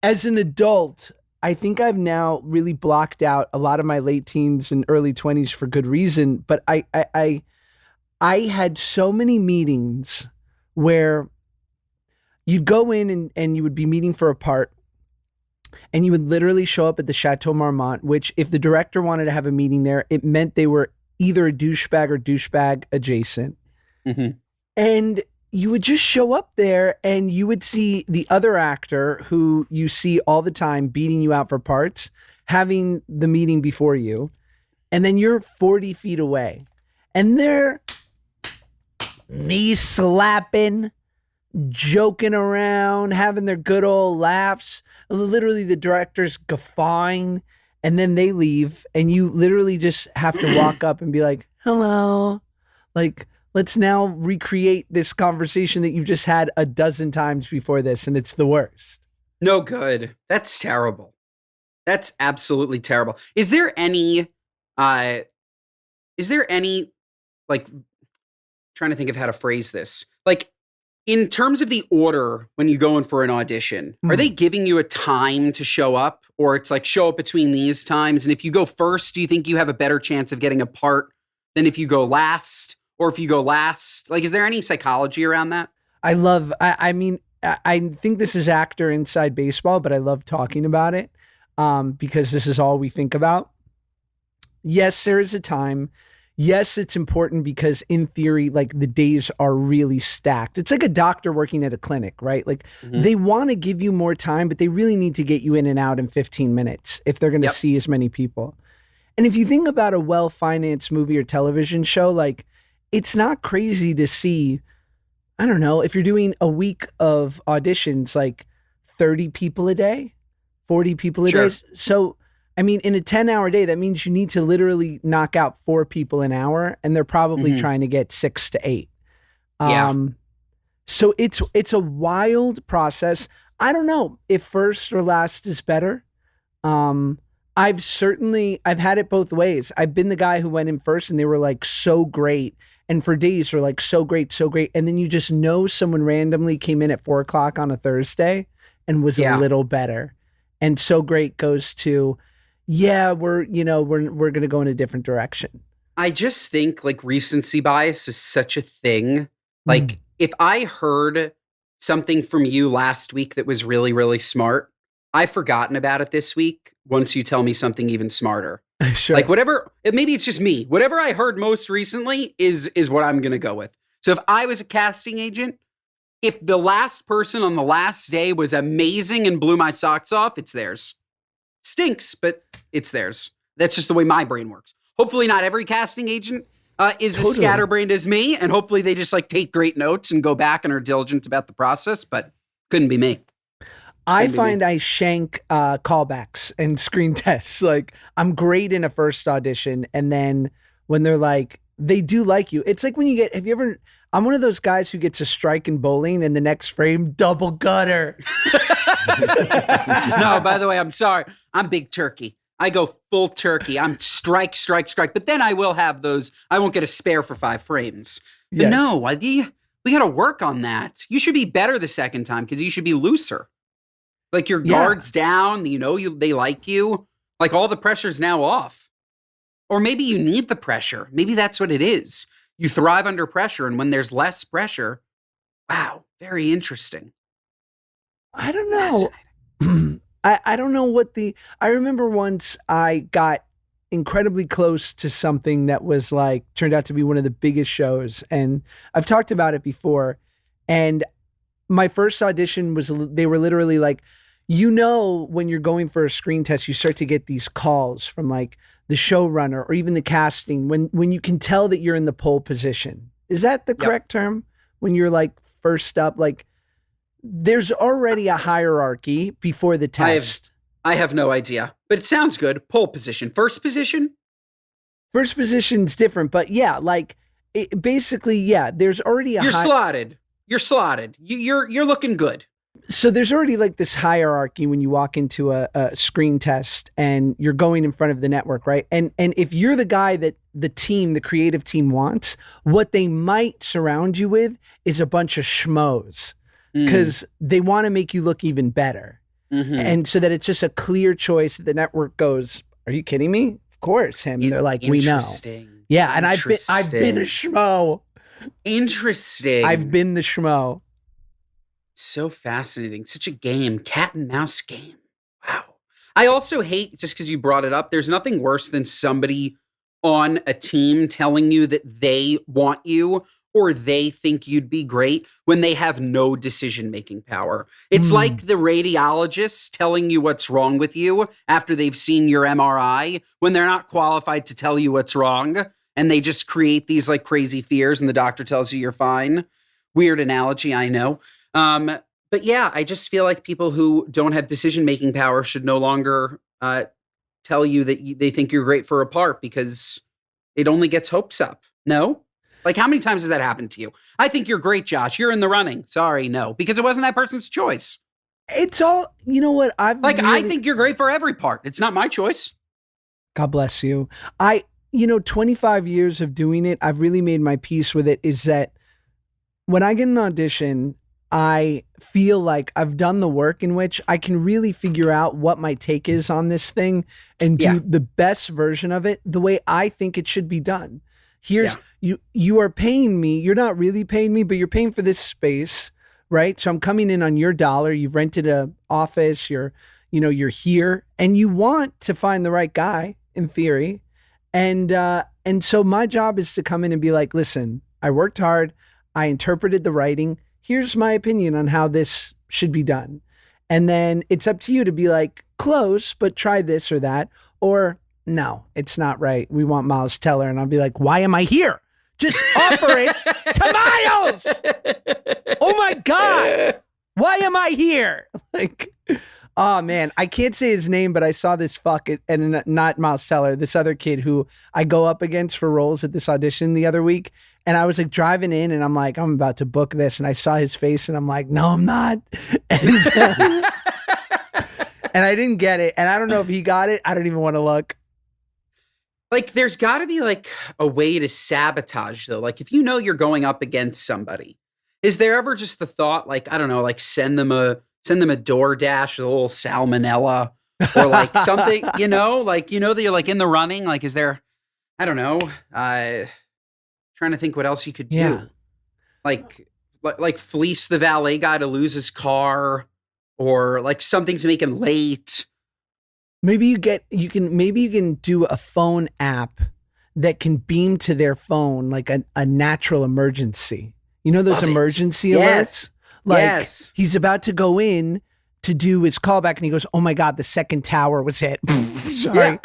As an adult, I think I've now really blocked out a lot of my late teens and early 20s for good reason. But I had so many meetings where you'd go in and you would be meeting for a part and you would literally show up at the Chateau Marmont, which if the director wanted to have a meeting there, it meant they were either a douchebag or douchebag adjacent. Mhm. And you would just show up there and you would see the other actor who you see all the time beating you out for parts, having the meeting before you. And then you're 40 feet away and they're knee slapping, joking around, having their good old laughs. Literally, the director's guffawing, and then they leave, and you literally just have to walk up and be like, "Hello," like, let's now recreate this conversation that you've just had a dozen times before this, and it's the worst. No good. That's terrible. That's absolutely terrible. Uh, is there any, like, trying to think of how to phrase this. Like, in terms of the order when you go in for an audition, are they giving you a time to show up? Or it's like, show up between these times? And if you go first, do you think you have a better chance of getting a part than if you go last? Or if you go last? Like, is there any psychology around that? I mean, I think this is actor inside baseball, but I love talking about it because this is all we think about. Yes, there is a time. Yes, it's important because in theory, like the days are really stacked. It's like a doctor working at a clinic, right? Like they want to give you more time, but they really need to get you in and out in 15 minutes if they're going to see as many people. And if you think about a well-financed movie or television show, like it's not crazy to see, I don't know, if you're doing a week of auditions, like 30 people a day, 40 people a day. So I mean, in a 10-hour day, that means you need to literally knock out 4 people an hour, and they're probably trying to get 6 to 8. So it's a wild process. I don't know if first or last is better. I've had it both ways. I've been the guy who went in first, and they were like so great, and for days were like so great, and then you just know someone randomly came in at 4:00 on a Thursday and was a little better, and so great goes to. Yeah, we're going to go in a different direction. I just think like recency bias is such a thing. Like if I heard something from you last week that was really, really smart, I've forgotten about it this week once you tell me something even smarter. Sure. Like maybe it's just me. Whatever I heard most recently is what I'm going to go with. So if I was a casting agent, if the last person on the last day was amazing and blew my socks off, it's theirs. Stinks, but it's theirs. That's just the way my brain works. Hopefully not every casting agent is as scatterbrained as me, and hopefully they just like take great notes and go back and are diligent about the process, but couldn't be me. I find I shank callbacks and screen tests. Like I'm great in a first audition, and then when they're like, they do like you. It's like when I'm one of those guys who gets a strike in bowling and the next frame, double gutter. No, by the way, I'm sorry. I'm big turkey. I go full turkey. I'm strike. But then I will have those. I won't get a spare for 5 frames. But no, we got to work on that. You should be better the second time because you should be looser. Like your guard's down. They like you. Like all the pressure's now off. Or maybe you need the pressure. Maybe that's what it is. You thrive under pressure, and when there's less pressure, wow, very interesting. I don't know. I don't know I remember once I got incredibly close to something that was like, turned out to be one of the biggest shows. And I've talked about it before. And my first audition they were literally like, when you're going for a screen test, you start to get these calls from like the showrunner or even the casting when you can tell that you're in the pole position. Is that the correct term? When you're like first up, like there's already a hierarchy before the test. I have no idea, but it sounds good. Pole position. First position? First position's different, but basically, there's already You're slotted. You're slotted. You're looking good. So there's already like this hierarchy when you walk into a screen test and you're going in front of the network, right? And if you're the guy that the creative team wants, what they might surround you with is a bunch of schmoes because they want to make you look even better. And so that it's just a clear choice. The network goes, are you kidding me? Of course, him. They're like, we know. Yeah, and I've been a schmo. Interesting. I've been the schmo. So fascinating. Such a game. Cat and mouse game. Wow. I also hate, just because you brought it up, there's nothing worse than somebody on a team telling you that they want you or they think you'd be great when they have no decision-making power. It's like the radiologist telling you what's wrong with you after they've seen your MRI when they're not qualified to tell you what's wrong, and they just create these like crazy fears and the doctor tells you you're fine. Weird analogy, I know. But yeah, I just feel like people who don't have decision-making power should no longer tell you that they think you're great for a part because it only gets hopes up. No? Like, how many times has that happened to you? I think you're great, Josh. You're in the running. Sorry, no. Because it wasn't that person's choice. It's all, you know what? I think you're great for every part. It's not my choice. God bless you. 25 years of doing it, I've really made my peace with it, is that when I get an audition, I feel like I've done the work in which I can really figure out what my take is on this thing and do the best version of it the way I think it should be done. Here's you are paying me. You're not really paying me, but you're paying for this space, right? So I'm coming in on your dollar. You've rented a office. You're here, and you want to find the right guy in theory, and so my job is to come in and be like, listen, I worked hard. I interpreted the writing. Here's my opinion on how this should be done, and then it's up to you to be like, close, but try this or that, or no, it's not right. We want Miles Teller. And I'll be like, why am I here? Just offer it to Miles. Oh my God. Why am I here? Like, oh man, I can't say his name, but I saw this and not Miles Teller, this other kid who I go up against for roles at this audition the other week. And I was like driving in and I'm like, I'm about to book this. And I saw his face and I'm like, no, I'm not. And, and I didn't get it. And I don't know if he got it. I don't even want to look. Like, there's got to be like a way to sabotage, though. Like, if you know you're going up against somebody, is there ever just the thought, like, I don't know, like send them a DoorDash with a little salmonella or like something, like, that you're like in the running. Like, is there, I don't know, trying to think what else you could do. Yeah. Like fleece the valet guy to lose his car or like something to make him late. Maybe you can do a phone app that can beam to their phone like a natural emergency. You know those emergency alerts? Like he's about to go in to do his callback and he goes, oh my God, the second tower was hit. Sorry.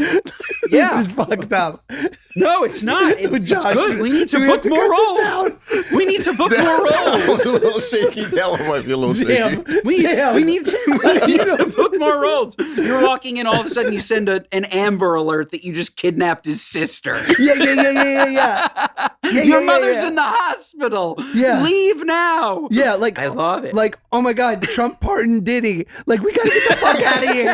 Yeah. This is fucked up. No, it's not. It's good. We need to book more roles. We need to book more roles. A little shaky. That one might be a little shaky. We need to book more roles. You're walking in, all of a sudden you send an Amber Alert that you just kidnapped his sister. Yeah. Your mother's in the hospital. Yeah. Leave now. Yeah, like I love it. Like, oh my God, Trump pardoned Diddy. Like, we gotta get the fuck out of here.